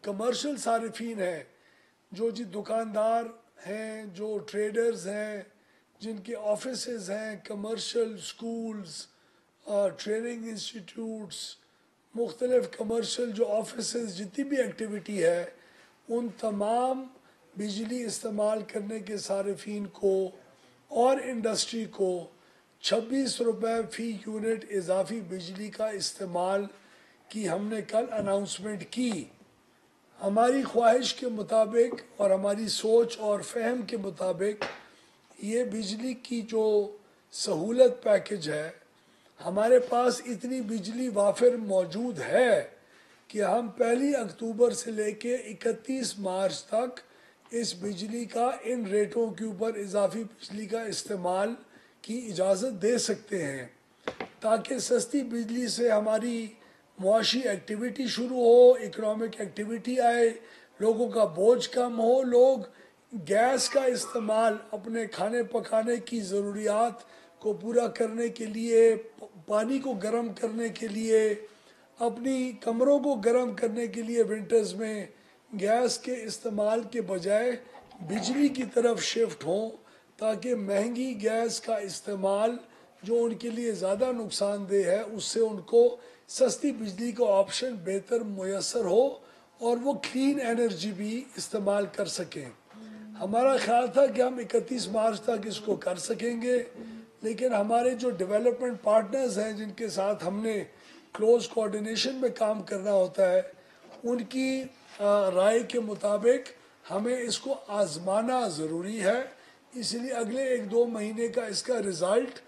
Commercial صارفین ہیں، جو جی دکاندار ہیں، جو ٹریڈرز ہیں، جن کے آفیسز ہیں، کمرشل سکولز، ٹریننگ انسٹیٹیوٹس، مختلف کمرشل جو آفیسز، جتنی بھی ایکٹیویٹی ہے، ان تمام بجلی استعمال کرنے کے صارفین کو اور انڈسٹری کو 26 روپے فی یونٹ اضافی بجلی کا استعمال کی ہم نے کل اناؤنسمنٹ کی۔ ہماری خواہش کے مطابق اور ہماری سوچ اور فہم کے مطابق یہ بجلی کی جو سہولت پیکج ہے، ہمارے پاس اتنی بجلی وافر موجود ہے کہ ہم 1 اکتوبر سے لے کے 31 مارچ تک اس بجلی کا ان ریٹوں کے اوپر اضافی بجلی کا استعمال کی اجازت دے سکتے ہیں، تاکہ سستی بجلی سے ہماری معاشی ایکٹیویٹی شروع ہو، اکنامک ایکٹیویٹی آئے، لوگوں کا بوجھ کم ہو، لوگ گیس کا استعمال اپنے کھانے پکانے کی ضروریات کو پورا کرنے کے لیے، پانی کو گرم کرنے کے لیے، اپنی کمروں کو گرم کرنے کے لیے ونٹرز میں گیس کے استعمال کے بجائے بجلی کی طرف شفٹ ہوں، تاکہ مہنگی گیس کا استعمال جو ان کے لیے زیادہ نقصان دہ ہے، اس سے ان کو سستی بجلی کا آپشن بہتر میسر ہو اور وہ کلین انرجی بھی استعمال کر سکیں۔ ہمارا خیال تھا کہ ہم 31 مارچ تک اس کو کر سکیں گے، لیکن ہمارے جو ڈیولپمنٹ پارٹنرز ہیں، جن کے ساتھ ہم نے کلوز کوآرڈینیشن میں کام کرنا ہوتا ہے، ان کی رائے کے مطابق ہمیں اس کو آزمانا ضروری ہے۔ اس لیے اگلے 1-2 مہینے کا اس کا رزلٹ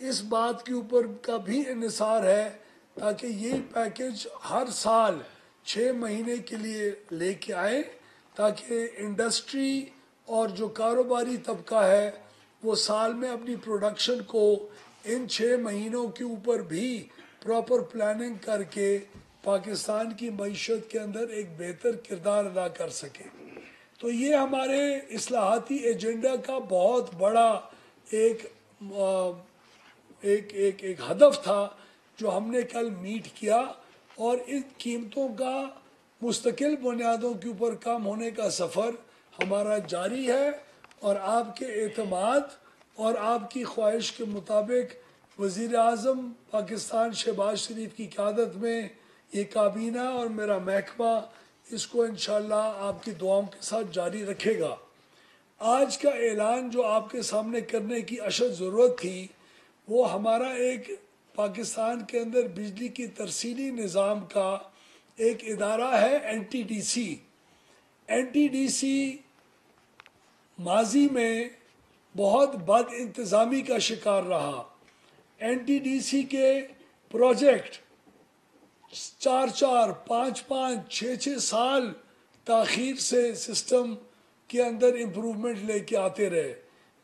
اس بات کے اوپر کا بھی انحصار ہے، تاکہ یہ پیکج ہر سال 6 مہینے کے لیے لے کے آئیں، تاکہ انڈسٹری اور جو کاروباری طبقہ ہے وہ سال میں اپنی پروڈکشن کو ان 6 مہینوں کے اوپر بھی پراپر پلاننگ کر کے پاکستان کی معیشت کے اندر ایک بہتر کردار ادا کر سکے۔ تو یہ ہمارے اصلاحاتی ایجنڈا کا بہت بڑا ایک ہدف تھا جو ہم نے کل میٹ کیا، اور ان قیمتوں کا مستقل بنیادوں کے اوپر کام ہونے کا سفر ہمارا جاری ہے، اور آپ کے اعتماد اور آپ کی خواہش کے مطابق وزیر اعظم پاکستان شہباز شریف کی قیادت میں یہ کابینہ اور میرا محکمہ اس کو انشاءاللہ آپ کی دعاؤں کے ساتھ جاری رکھے گا۔ آج کا اعلان جو آپ کے سامنے کرنے کی اشد ضرورت تھی، وہ ہمارا ایک پاکستان کے اندر بجلی کی ترسیلی نظام کا ایک ادارہ ہے، N T D C. N T D C ماضی میں بہت بد انتظامی کا شکار رہا۔ این ٹی ڈی سی کے پروجیکٹ 4-4، 5-5، 6-6 سال تاخیر سے سسٹم کے اندر امپروومنٹ لے کے آتے رہے۔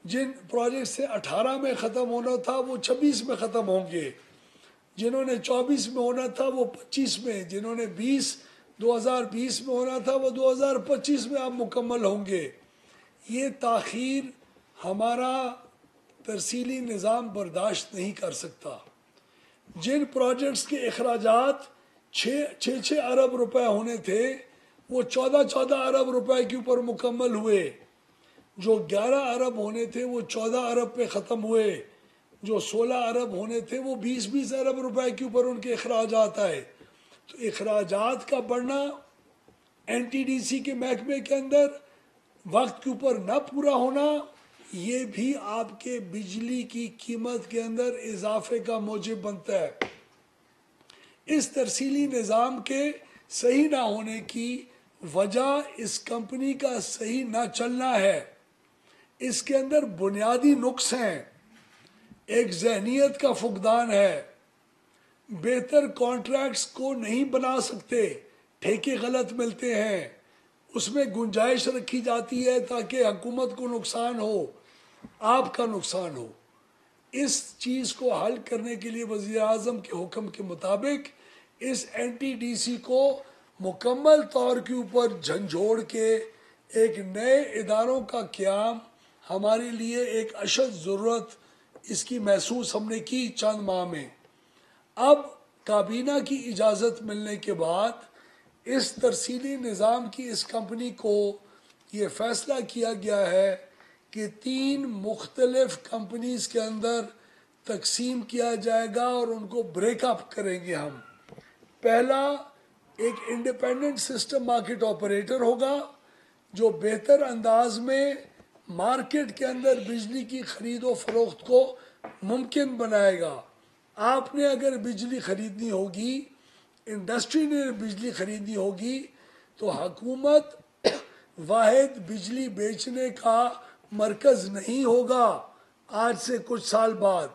جن پروجیکٹ سے 18 میں ختم ہونا تھا وہ 26 میں ختم ہوں گے، جنہوں نے 24 میں ہونا تھا وہ 25 میں، جنہوں نے 2020 میں ہونا تھا وہ 2025 میں اب مکمل ہوں گے۔ یہ تاخیر ہمارا ترسیلی نظام برداشت نہیں کر سکتا۔ جن پروجیکٹس کے اخراجات 6 ارب روپے ہونے تھے وہ 14 ارب روپے کے اوپر مکمل ہوئے، جو 11 ارب ہونے تھے وہ 14 ارب پہ ختم ہوئے، جو 16 ارب ہونے تھے وہ 20 ارب روپے کے اوپر ان کے اخراجات آئے۔ تو اخراجات کا بڑھنا، این ٹی ڈی سی کے محکمے کے اندر وقت کے اوپر نہ پورا ہونا، یہ بھی آپ کے بجلی کی قیمت کے اندر اضافے کا موجب بنتا ہے۔ اس ترسیلی نظام کے صحیح نہ ہونے کی وجہ اس کمپنی کا صحیح نہ چلنا ہے۔ اس کے اندر بنیادی نقص ہیں، ایک ذہنیت کا فقدان ہے، بہتر کانٹریکٹس کو نہیں بنا سکتے، ٹھیکے غلط ملتے ہیں، اس میں گنجائش رکھی جاتی ہے تاکہ حکومت کو نقصان ہو، آپ کا نقصان ہو۔ اس چیز کو حل کرنے کے لیے وزیر اعظم کے حکم کے مطابق اس این ٹی ڈی سی کو مکمل طور کے اوپر جھنجھوڑ کے ایک نئے اداروں کا قیام ہمارے لیے ایک اشد ضرورت اس کی محسوس ہم نے کی چند ماہ میں۔ اب کابینہ کی اجازت ملنے کے بعد اس ترسیلی نظام کی اس کمپنی کو یہ فیصلہ کیا گیا ہے کہ 3 مختلف کمپنیز کے اندر تقسیم کیا جائے گا اور ان کو بریک اپ کریں گے ہم. پہلا ایک انڈیپینڈنٹ سسٹم مارکیٹ آپریٹر ہوگا جو بہتر انداز میں مارکیٹ کے اندر بجلی کی خرید و فروخت کو ممکن بنائے گا. آپ نے اگر بجلی خریدنی ہوگی، انڈسٹری نے بجلی خریدنی ہوگی، تو حکومت واحد بجلی بیچنے کا مرکز نہیں ہوگا. آج سے کچھ سال بعد،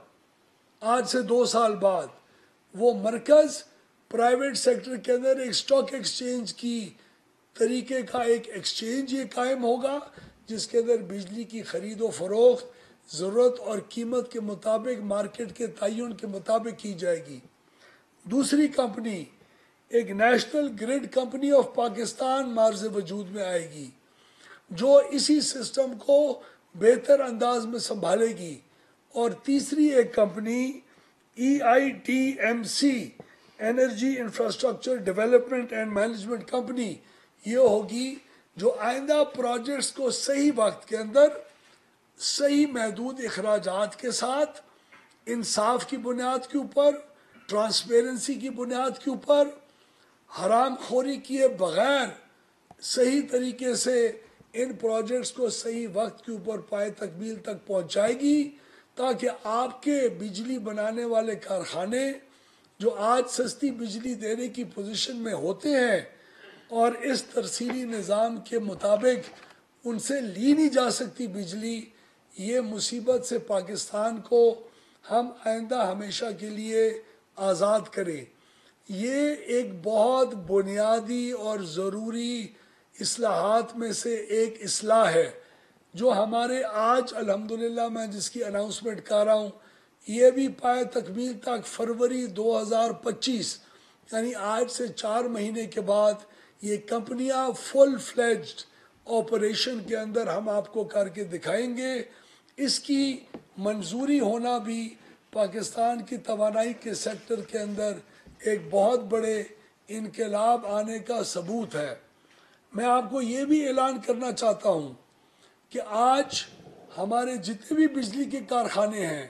آج سے 2 سال بعد وہ مرکز پرائیویٹ سیکٹر کے اندر ایک سٹاک ایکسچینج کی طریقے کا ایک ایکسچینج یہ قائم ہوگا جس کے اندر بجلی کی خرید و فروخت ضرورت اور قیمت کے مطابق مارکیٹ کے تعین کے مطابق کی جائے گی. دوسری کمپنی ایک national grid company of Pakistan معرض وجود میں آئے گی جو اسی سسٹم کو بہتر انداز میں سنبھالے گی. اور تیسری ایک company EITMC energy infrastructure development and management company یہ ہوگی جو آئندہ پروجیکٹس کو صحیح وقت کے اندر صحیح محدود اخراجات کے ساتھ انصاف کی بنیاد کے اوپر، ٹرانسپیرنسی کی بنیاد کے اوپر، حرام خوری کیے بغیر صحیح طریقے سے ان پروجیکٹس کو صحیح وقت کے اوپر پائے تکمیل تک پہنچائے گی تاکہ آپ کے بجلی بنانے والے کارخانے جو آج سستی بجلی دینے کی پوزیشن میں ہوتے ہیں اور اس ترسیلی نظام کے مطابق ان سے لی نہیں جا سکتی بجلی، یہ مصیبت سے پاکستان کو ہم آئندہ ہمیشہ کے لیے آزاد کریں. یہ ایک بہت بنیادی اور ضروری اصلاحات میں سے ایک اصلاح ہے جو ہمارے آج الحمدللہ میں جس کی اناؤنسمنٹ کر رہا ہوں یہ بھی پائے تکمیل تک فروری 2025 یعنی آج سے 4 مہینے کے بعد یہ کمپنیاں فل فلیجڈ آپریشن کے اندر ہم آپ کو کر کے دکھائیں گے. اس کی منظوری ہونا بھی پاکستان کی توانائی کے سیکٹر کے اندر ایک بہت بڑے انقلاب آنے کا ثبوت ہے. میں آپ کو یہ بھی اعلان کرنا چاہتا ہوں کہ آج ہمارے جتنے بھی بجلی کے کارخانے ہیں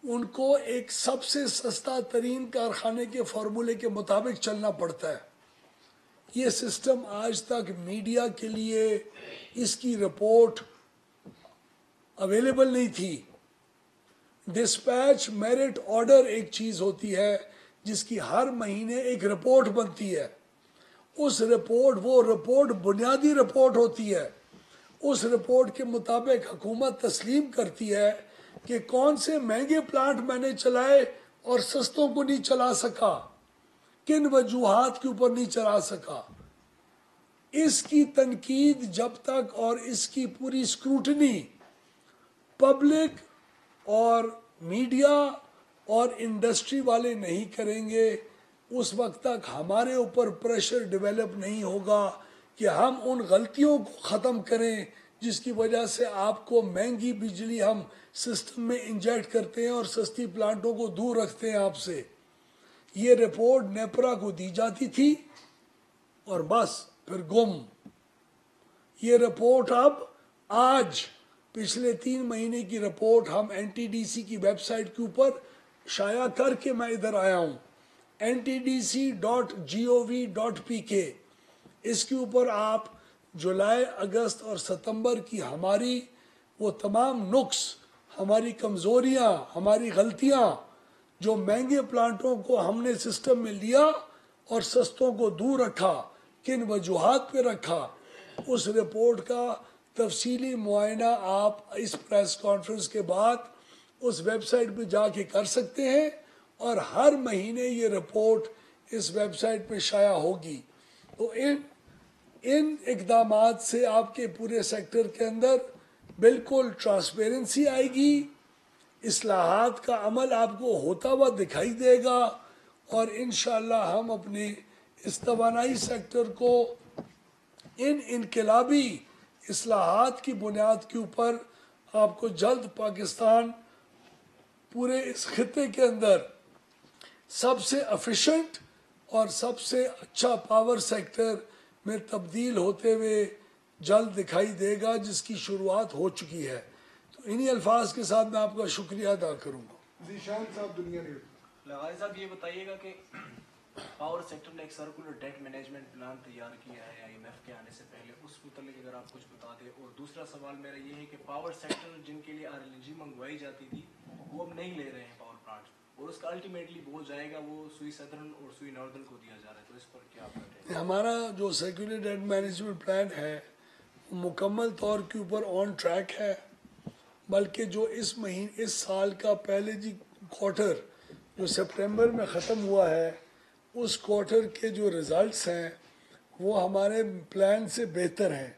ان کو ایک سب سے سستا ترین کارخانے کے فارمولے کے مطابق چلنا پڑتا ہے. یہ سسٹم آج تک میڈیا کے لیے اس کی رپورٹ اویلیبل نہیں تھی. ڈسپیچ میرٹ آرڈر ایک چیز ہوتی ہے جس کی ہر مہینے ایک رپورٹ بنتی ہے. اس رپورٹ وہ رپورٹ بنیادی رپورٹ ہوتی ہے. اس رپورٹ کے مطابق حکومت تسلیم کرتی ہے کہ کون سے مہنگے پلانٹ میں نے چلائے اور سستوں کو نہیں چلا سکا، کن وجوہات کے اوپر نہیں چلا سکا. اس کی تنقید جب تک اور اس کی پوری اسکروٹنی پبلک اور میڈیا اور انڈسٹری والے نہیں کریں گے اس وقت تک ہمارے اوپر پریشر ڈیولپ نہیں ہوگا کہ ہم ان غلطیوں کو ختم کریں جس کی وجہ سے آپ کو مہنگی بجلی ہم سسٹم میں انجیکٹ کرتے ہیں اور سستی پلانٹوں کو دور رکھتے ہیں آپ سے. یہ رپورٹ نیپرا کو دی جاتی تھی اور بس پھر گم. یہ رپورٹ اب آج پچھلے 3 مہینے کی رپورٹ ہم NTDC کی ویب سائٹ کے اوپر شائع کر کے میں ادھر آیا ہوں ntdc.gov.pk. اس کے اوپر آپ جولائی، اگست اور ستمبر کی ہماری وہ تمام نقص، ہماری کمزوریاں، ہماری غلطیاں جو مہنگے پلانٹوں کو ہم نے سسٹم میں لیا اور سستوں کو دور رکھا، کن وجوہات پہ رکھا، اس رپورٹ کا تفصیلی معائنہ آپ اس پریس کانفرنس کے بعد اس ویب سائٹ پہ جا کے کر سکتے ہیں. اور ہر مہینے یہ رپورٹ اس ویب سائٹ پہ شائع ہوگی. تو ان اقدامات سے آپ کے پورے سیکٹر کے اندر بالکل ٹرانسپیرنسی آئے گی، اصلاحات کا عمل آپ کو ہوتا ہوا دکھائی دے گا اور انشاءاللہ ہم اپنے اس توانائی سیکٹر کو ان انقلابی اصلاحات کی بنیاد کے اوپر آپ کو جلد پاکستان پورے اس خطے کے اندر سب سے افیشینٹ اور سب سے اچھا پاور سیکٹر میں تبدیل ہوتے ہوئے جلد دکھائی دے گا، جس کی شروعات ہو چکی ہے۔ تو انہی الفاظ کے ساتھ میں آپ کا شکریہ ادا کروں گا۔ ذیشان صاحب دنیا نیوز۔ لغاری صاحب یہ بتائیے گا کہ پاور سیکٹر نے ایک سرکولر ڈیٹ مینجمنٹ پلان تیار کیا ہے IMF کے آنے سے پہلے، اس متعلق اگر آپ کچھ بتا دیں۔ اور دوسرا سوال میرا یہ ہے کہ پاور سیکٹر جن کے لیے LNG منگوائی جاتی تھی وہ اب نہیں لے رہے ہیں پاور پلانٹ، اور اس کا الٹیمیٹلی بول جائے گا وہ سوئی سدرن اور سوئی ناردرن کو دیا جا رہا ہے، تو اس پر کیا آپ کہتے ہیں؟ ہمارا جو سرکولر ڈیٹ مینجمنٹ پلان ہے وہ مکمل طور کے اوپر آن ٹریک ہے، بلکہ جو اس سال کا پہلے کوارٹر جو سپٹمبر میں ختم ہوا ہے، اس کوارٹر کے جو ریزلٹس ہیں وہ ہمارے پلان سے بہتر ہیں۔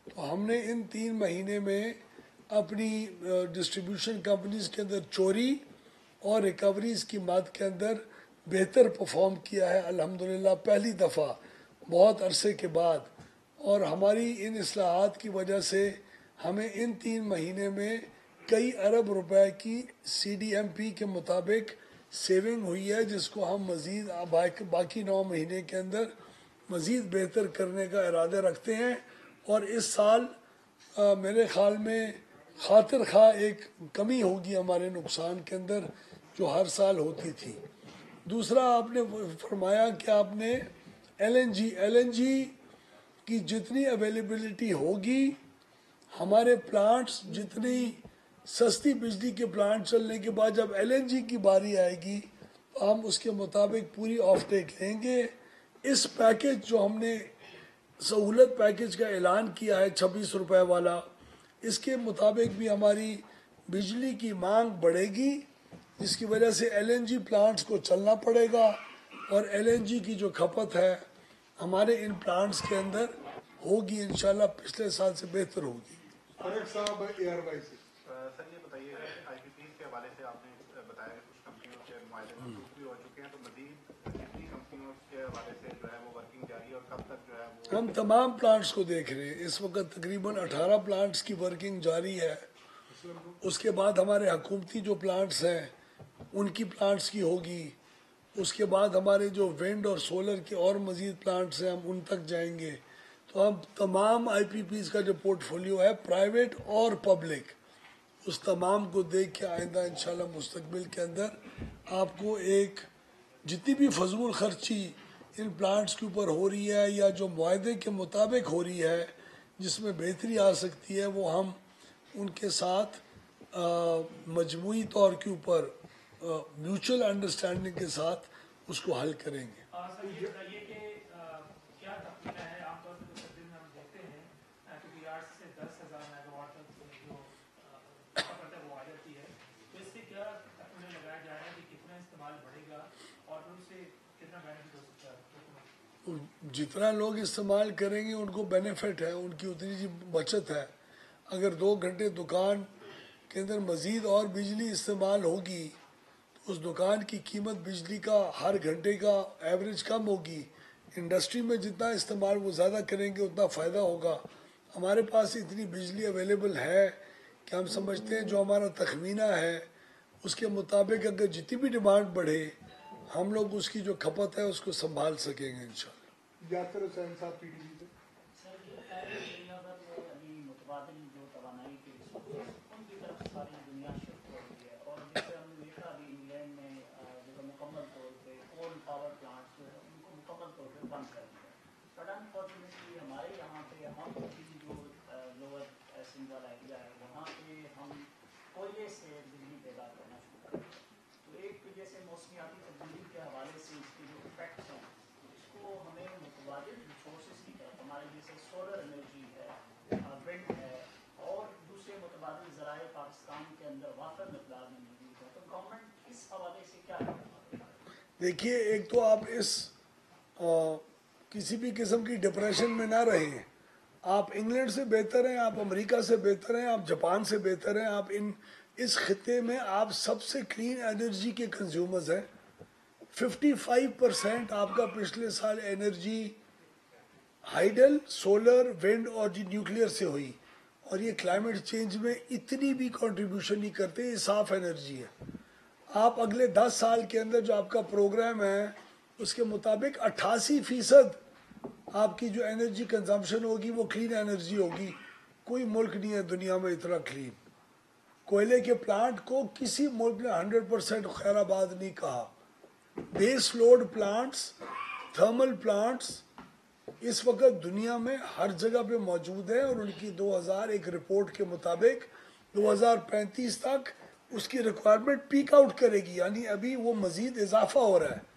تو ہم نے ان 3 مہینے میں اپنی ڈسٹریبیوشن کمپنیز کے اندر چوری اور ریکوریز کی مد کے اندر بہتر پرفارم کیا ہے الحمدللہ، پہلی دفعہ بہت عرصے کے بعد۔ اور ہماری ان اصلاحات کی وجہ سے ہمیں ان 3 مہینے میں کئی ارب روپے کی CDMP کے مطابق سیونگ ہوئی ہے، جس کو ہم مزید باقی 9 مہینے کے اندر مزید بہتر کرنے کا ارادہ رکھتے ہیں۔ اور اس سال میرے خیال میں خاطر خواہ ایک کمی ہوگی ہمارے نقصان کے اندر جو ہر سال ہوتی تھی۔ دوسرا آپ نے فرمایا کہ آپ نے LNG کی جتنی اویلیبلٹی ہوگی، ہمارے پلانٹس جتنی سستی بجلی کے پلانٹ چلنے کے بعد جب LNG کی باری آئے گی تو ہم اس کے مطابق پوری آف ٹیک لیں گے۔ اس پیکج جو ہم نے سہولت پیکج کا اعلان کیا ہے 26 روپے والا، اس کے مطابق بھی ہماری بجلی کی مانگ بڑھے گی، جس کی وجہ سے LNG پلانٹس کو چلنا پڑے گا، اور LNG کی جو کھپت ہے ہمارے ان پلانٹس کے اندر ہوگی، انشاءاللہ پچھلے سال سے بہتر ہوگی۔ فرق صاحب ARY سے۔ سر یہ بتائیے گا کہ IPPs کے حوالے سے آپ نے بتایا کہ کچھ کمپنیوں کے معاہدے منسوخ بھی ہو چکے ہیں، تو مزید کتنی کمپنیوں کے حوالے سے جو ہے وہ ورکنگ جاری ہے اور کب تک جو ہے وہ؟ ہم تمام پلانٹس کو دیکھ رہے ہیں، اس وقت تقریباً 18 پلانٹس کی ورکنگ جاری ہے۔ اس کے بعد ہمارے حکومتی جو پلانٹس ہیں ان کی پلانٹس کی ہوگی، اس کے بعد ہمارے جو ونڈ اور سولر کے اور مزید پلانٹس ہیں ہم ان تک جائیں گے۔ تو ہم تمام IPPs کا جو پورٹ فولیو ہے پرائیویٹ اور پبلک، اس تمام کو دیکھ کے آئندہ انشاءاللہ مستقبل کے اندر آپ کو ایک جتنی بھی فضول خرچی ان پلانٹس کے اوپر ہو رہی ہے یا جو معاہدے کے مطابق ہو رہی ہے جس میں بہتری آ سکتی ہے، وہ ہم ان کے ساتھ مجموعی طور کے اوپر میوچل انڈرسٹینڈنگ کے ساتھ اس کو حل کریں گے۔ سر یہ بتائیے کہ کیا تخمینہ ہے، عام طور پہ سردیوں میں ہم دیکھتے ہیں کہ 8 سے 10,000 میگا واٹ تک جو کھپت ہے وہ آ جاتی ہے، تو اس سے کیا تخمینہ لگایا جا رہا ہے کہ کتنا استعمال بڑھے گا اور ان سے کتنا بینیفٹ ہو سکتا ہے؟ جتنا لوگ استعمال کریں گے ان کو بینیفٹ ہے، ان کی اتنی جی بچت ہے۔ اگر 2 گھنٹے دکان کے اندر مزید اور بجلی استعمال ہوگی تو اس دکان کی قیمت بجلی کا ہر گھنٹے کا ایوریج کم ہوگی۔ انڈسٹری میں جتنا استعمال وہ زیادہ کریں گے اتنا فائدہ ہوگا۔ ہمارے پاس اتنی بجلی اویلیبل ہے کہ ہم سمجھتے ہیں جو ہمارا تخمینہ ہے اس کے مطابق اگر جتنی بھی ڈیمانڈ بڑھے ہم لوگ اس کی جو کھپت ہے اس کو سنبھال سکیں گے انشاءاللہ۔ یاسر حسین صاحب PTV سے۔ سر یہ ہے کہ دنیا بھر میں ابھی متبادل جو توانائی کے ریسورسز ان کی طرف ساری دنیا شفٹ ہو رہی ہے، اور جیسے ہم نے دیکھا ابھی انگلینڈ میں جو مکمل طور پہ کول پاور پلانٹس جو ہے ان کو مکمل طور پہ بند کر دیا، بٹ انفارچونیٹلی ہمارے یہاں پہ ہم جو لوور سنگال ایریا ہے وہاں پہ ہم کوئلے سے بجلی پیدا کرنا شروع کر دیا۔ تو ایک جیسے موسمیاتی تبدیلی کے حوالے سے اس کے جو افیکٹس ہیں اس کو ہمیں متبادل ریسورسز کی طرف ہمارے جیسے سولر انرجی ہے، ونڈ ہے اور دوسرے متبادل ذرائع پاکستان کے اندر وافر مقدار میں موجود ہے، تو گورنمنٹ اس حوالے سے کیا ہے؟ دیکھیے، ایک تو آپ اس کسی بھی قسم کی ڈپریشن میں نہ رہیں۔ آپ انگلینڈ سے بہتر ہیں، آپ امریکہ سے بہتر ہیں، آپ جاپان سے بہتر ہیں، آپ اس خطے میں آپ سب سے کلین انرجی کے کنزیومرز ہیں۔ 55% آپ کا پچھلے سال انرجی ہائیڈل، سولر، ونڈ اور نیوکلیئر سے ہوئی، اور یہ کلائمیٹ چینج میں اتنی بھی کنٹریبیوشن نہیں کرتے، یہ صاف انرجی ہے۔ آپ اگلے 10 سال کے اندر جو آپ کا پروگرام ہے اس کے مطابق 88% آپ کی جو انرجی کنزمپشن ہوگی وہ کلین انرجی ہوگی. کوئی ملک نہیں ہے دنیا میں اتنا کلین. کوئلے کے پلانٹ کو کسی ملک نے 100% خیر آباد نہیں کہا. بیس لوڈ پلانٹس، تھرمل پلانٹس اس وقت دنیا میں ہر جگہ پہ موجود ہیں، اور ان کی 2001 رپورٹ کے مطابق 2035 تک اس کی ریکوائرمنٹ پیک آؤٹ کرے گی، یعنی ابھی وہ مزید اضافہ ہو رہا ہے.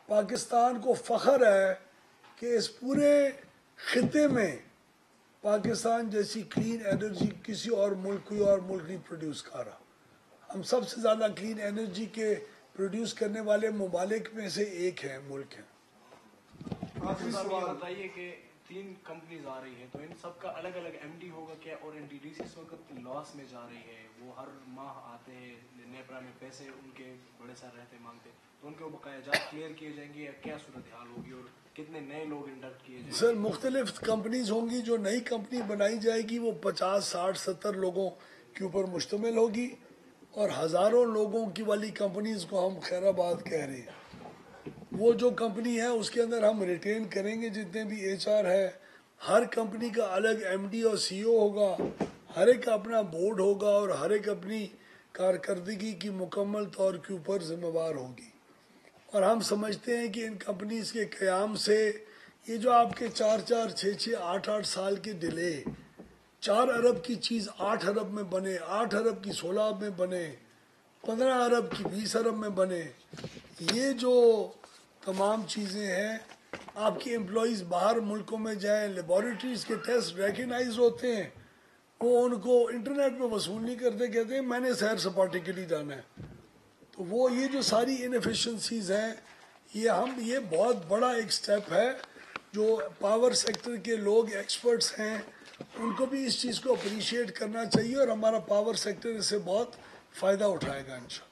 پاکستان کو فخر ہے کہ اس پورے خطے میں پاکستان جیسی کلین انرجی کسی اور ملک کوئی اور ملک نہیں پروڈیوس کر رہا. ہم سب سے زیادہ کلین انرجی کے پروڈیوس کرنے والے ممالک میں سے ایک ہیں، ملک ہیں. آخری صاحب یہ سوال. بتائیے کہ 3 کمپنیز آ رہی ہیں تو ان سب کا الگ الگ ایم ڈی ہوگا کیا، اور این ڈی ڈی سی اس وقت لاس میں جا رہی ہے، وہ ہر ماہ آتے ہیں نیپرا میں پیسے ان کے بڑے سر رہتے مانگتے، تو ان کے بقایا جات کلیئر کیے جائیں گے یا کیا صورتحال ہوگی، اور کتنے نئے لوگ انڈکٹ کیے جائیں گے؟ سر مختلف کمپنیز ہوں گی. جو نئی کمپنی بنائی جائے گی وہ 50 60 70 لوگوں کے اوپر مشتمل ہوگی، اور ہزاروں لوگوں کی والی کمپنیز کو ہم خیر آباد کہہ رہے ہیں. وہ جو کمپنی ہے اس کے اندر ہم ریٹین کریں گے جتنے بھی ایچ آر ہے. ہر کمپنی کا الگ ایم ڈی اور سی او ہوگا، ہر ایک کا اپنا بورڈ ہوگا، اور ہر ایک اپنی کارکردگی کی مکمل طور کے اوپر ذمہ دار ہوگی. اور ہم سمجھتے ہیں کہ ان کمپنیز کے قیام سے یہ جو آپ کے 4 4 6 6 8 8 سال کے ڈیلے، 4 ارب کی چیز 8 ارب میں بنے، 8 ارب کی 16 ارب میں بنے، 15 ارب کی 20 ارب میں بنے، یہ جو تمام چیزیں ہیں. آپ کی امپلائیز باہر ملکوں میں جائیں، لیبارٹریز کے ٹیسٹ ریکگنائز ہوتے ہیں، وہ ان کو انٹرنیٹ پہ وصول نہیں کرتے، کہتے ہیں میں نے سیر سپاٹے کے لیے جانا ہے. تو وہ یہ جو ساری انیفیشنسیز ہیں، یہ بہت بڑا ایک سٹیپ ہے جو پاور سیکٹر کے لوگ ایکسپرٹس ہیں ان کو بھی اس چیز کو اپریشیٹ کرنا چاہیے، اور ہمارا پاور سیکٹر اس سے بہت فائدہ اٹھائے گا انشاءاللہ.